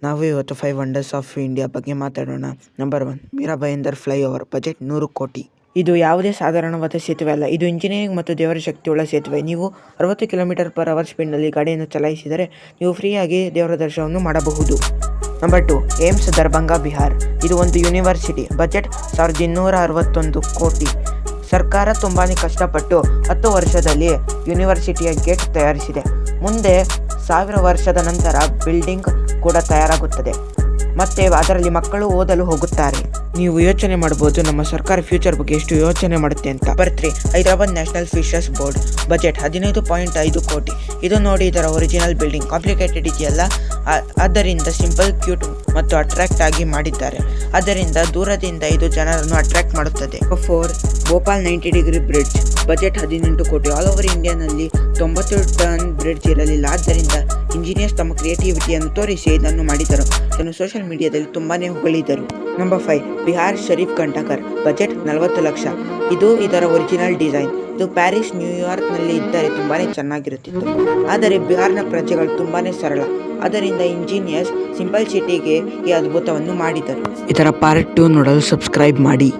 ನಾವು ಇವತ್ತು 5 wonders of India ಬಗ್ಗೆ ಮಾತಾಡೋಣ. Number 1, Mira Bhayandar flyover. Budget 100 ಕೋಟಿ. ಇದು ಯಾವುದೇ ಸಾಧಾರಣವಾದ ಸೇತುವೆ ಅಲ್ಲ. ಇದು ಇಂಜಿನಿಯರಿಂಗ್ ಮತ್ತು ದೇವರ ಶಕ್ತಿಯುಳ್ಳ ಸೇತುವೆ. ನೀವು 60 km/h ಸ್ಪೀಡ್ನಲ್ಲಿ ಗಾಡಿಯನ್ನು ಚಲಾಯಿಸಿದರೆ ನೀವು ಫ್ರೀಯಾಗಿ ದೇವರ ದರ್ಶನವನ್ನು ಮಾಡಬಹುದು. Number 2, AIIMS Darbhanga Bihar. ಇದು ಒಂದು ಯೂನಿವರ್ಸಿಟಿ. ಬಜೆಟ್ 1261 ಕೋಟಿ. ಸರ್ಕಾರ ತುಂಬಾ ಕಷ್ಟಪಟ್ಟು 10 ವರ್ಷದಲ್ಲಿ ಯೂನಿವರ್ಸಿಟಿಯ ಗೇಟ್ ತಯಾರಿಸಿದೆ. ಮುಂದೆ 1000 ವರ್ಷದ ನಂತರ ಬಿಲ್ಡಿಂಗ್ ಕೂಡ ತಯಾರಾಗುತ್ತದೆ ಮತ್ತೆ ಅದರಲ್ಲಿ ಮಕ್ಕಳು ಓದಲು ಹೋಗುತ್ತಾರೆ. ನೀವು ಯೋಚನೆ ಮಾಡಬಹುದು ನಮ್ಮ ಸರ್ಕಾರ ಫ್ಯೂಚರ್ ಬಗ್ಗೆ ಎಷ್ಟು ಯೋಚನೆ ಮಾಡುತ್ತೆ ಅಂತ. Number 3, Hyderabad national Fisher's board. Budget 15.5 ಕೋಟಿ. ಇದು ನೋಡಿ, ಇದರ ಒರಿಜಿನಲ್ ಬಿಲ್ಡಿಂಗ್ ಕಾಂಪ್ಲಿಕೇಟೆಡ್ ಇದೆಯಲ್ಲ, ಆದ್ದರಿಂದ ಸಿಂಪಲ್, ಕ್ಯೂಟ್ ಮತ್ತು ಅಟ್ರಾಕ್ಟ್ ಆಗಿ ಮಾಡಿದ್ದಾರೆ. ಆದ್ದರಿಂದ ದೂರದಿಂದ ಇದು ಜನರನ್ನು ಅಟ್ರಾಕ್ಟ್ ಮಾಡುತ್ತದೆ. 4, ಭೋಪಾಲ್ 90° ಬ್ರಿಡ್ಜ್. ಬಜೆಟ್ 18 ಕೋಟಿ. ಆಲ್ ಓವರ್ ಇಂಡಿಯಾನಲ್ಲಿ 90 ಟನ್ ಬ್ರಿಡ್ಜ್ ಇರಲಿಲ್ಲ. ಆದ್ದರಿಂದ ಇಂಜಿನಿಯರ್ಸ್ ತಮ್ಮ ಕ್ರಿಯೇಟಿವಿಟಿಯನ್ನು ತೋರಿಸಿ ಇದನ್ನು ಮಾಡಿದರು. ಇದನ್ನು ಸೋಷಿಯಲ್ ಮೀಡಿಯಾದಲ್ಲಿ ತುಂಬಾನೇ ಹೊಗಳಿದರು. ನಂಬರ್ 5, ಬಿಹಾರ್ ಶರೀಫ್ ಕಂಟಕರ್. ಬಜೆಟ್ 40 ಲಕ್ಷ. ಇದು ಇದರ ಒರಿಜಿನಲ್ ಡಿಸೈನ್. ಇದು ಪ್ಯಾರಿಸ್, ನ್ಯೂಯಾರ್ಕ್ನಲ್ಲಿ ಇದ್ದರೆ ತುಂಬಾನೇ ಚೆನ್ನಾಗಿರುತ್ತಿತ್ತು. ಆದರೆ ಬಿಹಾರ್ನ ಪ್ರಜೆಗಳು ತುಂಬಾನೇ ಸರಳ. ಆದ್ದರಿಂದ ಇಂಜಿನಿಯರ್ಸ್ ಸಿಂಪಲ್ ಸಿಟಿಗೆ ಈ ಅದ್ಭುತವನ್ನು ಮಾಡಿದರು. ಇದರ ಪಾರ್ಟ್ 2 ನೋಡಲು ಸಬ್ಸ್ಕ್ರೈಬ್ ಮಾಡಿ.